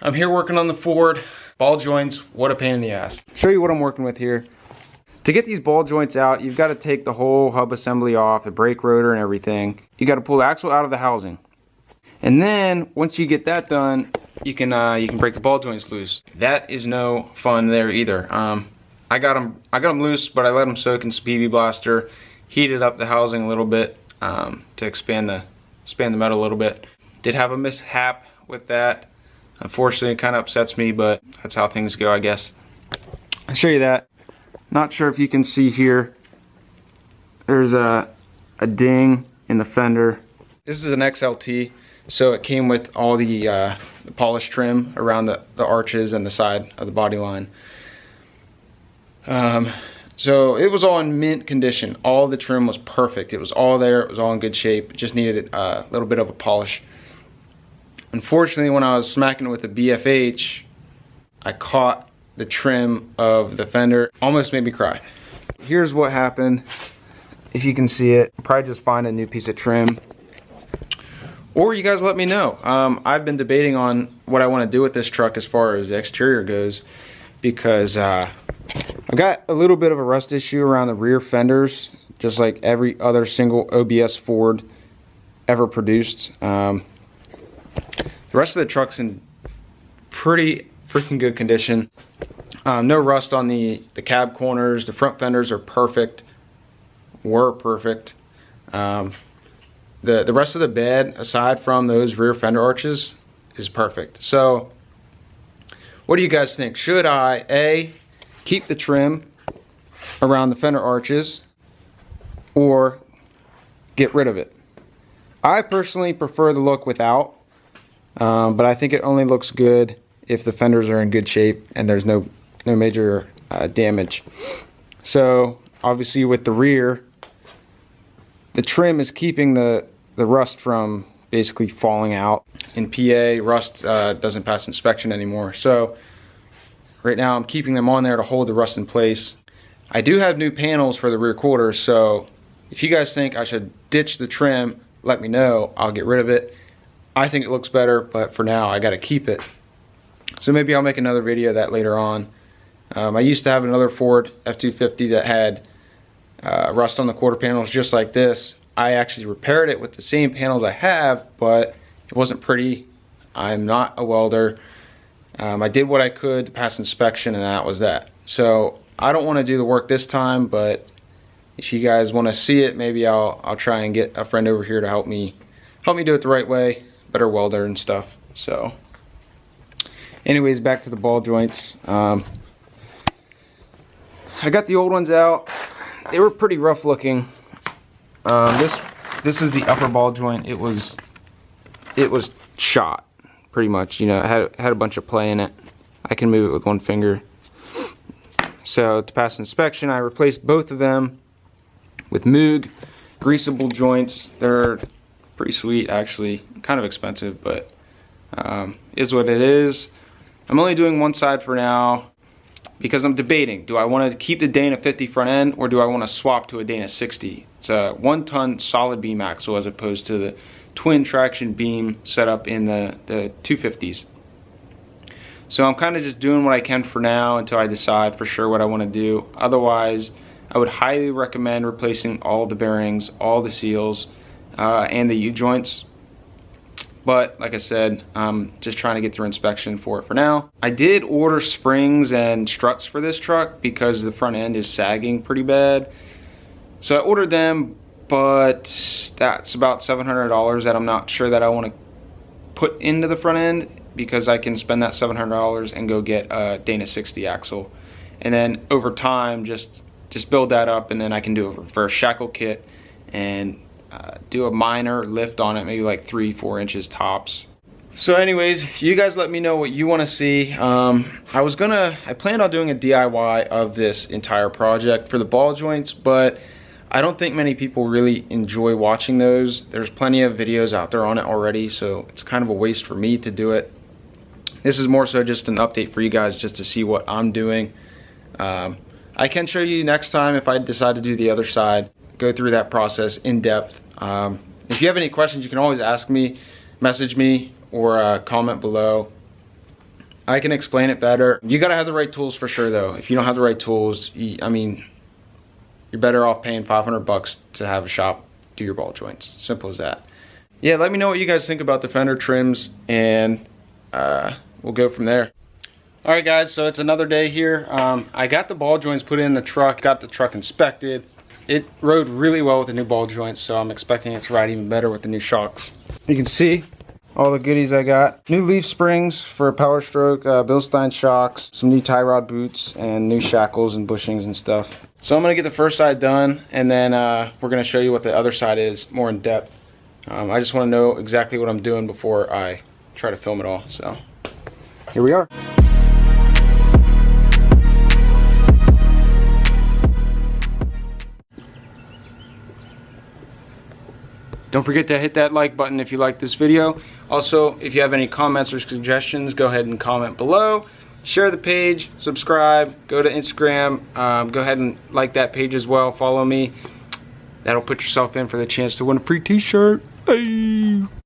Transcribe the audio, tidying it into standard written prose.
I'm here working on the Ford. Ball joints, what a pain in the ass. Show you what I'm working with here. To get these ball joints out, you've got to take the whole hub assembly off, the brake rotor and everything. You got to pull the axle out of the housing. And then, once you get that done, you can break the ball joints loose. That is no fun there either. I got them loose, but I let them soak in some PV Blaster, heated up the housing a little bit to expand the metal a little bit. Did have a mishap with that. Unfortunately, it kind of upsets me, but that's how things go, I guess. I'll show you that. Not sure if you can see here. There's a ding in the fender. This is an XLT, so it came with all the polish trim around the arches and the side of the body line. So it was all in mint condition. All the trim was perfect. It was all there. It was all in good shape. It just needed a little bit of a polish. Unfortunately, when I was smacking it with the BFH, I caught the trim of the fender. Almost made me cry. Here's what happened. If you can see it, probably just find a new piece of trim. Or you guys let me know. I've been debating on what I want to do with this truck as far as the exterior goes, because I've got a little bit of a rust issue around the rear fenders, just like every other single OBS Ford ever produced. The rest of the truck's in pretty freaking good condition. No rust on the cab corners. The front fenders are perfect. Were perfect. The rest of the bed, aside from those rear fender arches, is perfect. So, what do you guys think? Should I, A, keep the trim around the fender arches, or get rid of it? I personally prefer the look without, but I think it only looks good if the fenders are in good shape and there's no major damage. So obviously with the rear, the trim is keeping the rust from basically falling out. In PA, rust doesn't pass inspection anymore. So right now I'm keeping them on there to hold the rust in place. I do have new panels for the rear quarters, so if you guys think I should ditch the trim, let me know. I'll get rid of it. I think it looks better, but for now I gotta keep it. So maybe I'll make another video of that later on. I used to have another Ford F-250 that had rust on the quarter panels just like this. I actually repaired it with the same panels I have, but it wasn't pretty. I'm not a welder. I did what I could to pass inspection, and that was that. So I don't want to do the work this time, but if you guys want to see it, maybe I'll try and get a friend over here to help me do it the right way. Better welder and stuff. So anyways, back to the ball joints. I got the old ones out. They were pretty rough looking. This is the upper ball joint. It was shot pretty much. You know, it had a bunch of play in it. I can move it with one finger. So to pass inspection, I replaced both of them with Moog greasable joints. They're pretty sweet, actually. Kind of expensive, but is what it is. I'm only doing one side for now because I'm debating. Do I want to keep the Dana 50 front end, or do I want to swap to a Dana 60? It's a 1-ton solid beam axle as opposed to the twin traction beam setup in the 250s. So I'm kind of just doing what I can for now until I decide for sure what I want to do. Otherwise, I would highly recommend replacing all the bearings, all the seals, and the U-joints. But like I said, I'm just trying to get through inspection for it for now. I did order springs and struts for this truck because the front end is sagging pretty bad. So I ordered them, but that's about $700 that I'm not sure that I want to put into the front end, because I can spend that $700 and go get a Dana 60 axle. And then over time, just build that up, and then I can do a reverse shackle kit and do a minor lift on it, maybe like 3-4 inches tops. So anyways, you guys let me know what you want to see. I planned on doing a DIY of this entire project for the ball joints, but I don't think many people really enjoy watching those. There's plenty of videos out there on it already, so it's kind of a waste for me to do it. This is more so just an update for you guys, just to see what I'm doing. I can show you next time if I decide to do the other side, go through that process in depth. If you have any questions, you can always ask me, message me, or comment below. I can explain it better. You gotta have the right tools for sure though. If you don't have the right tools, I mean, you're better off paying 500 bucks to have a shop do your ball joints. Simple as that. Yeah, let me know what you guys think about the fender trims, and we'll go from there. Alright guys, so it's another day here. I got the ball joints put in the truck, got the truck inspected. It rode really well with the new ball joints, so I'm expecting it to ride even better with the new shocks. You can see all the goodies I got. New leaf springs for a Powerstroke, Bilstein shocks, some new tie rod boots, and new shackles and bushings and stuff. So I'm gonna get the first side done, and then we're gonna show you what the other side is more in depth. I just wanna know exactly what I'm doing before I try to film it all, so here we are. Don't forget to hit that like button if you like this video. Also, if you have any comments or suggestions, go ahead and comment below. Share the page, subscribe, go to Instagram, go ahead and like that page as well, follow me. That'll put yourself in for the chance to win a free t-shirt. Hey.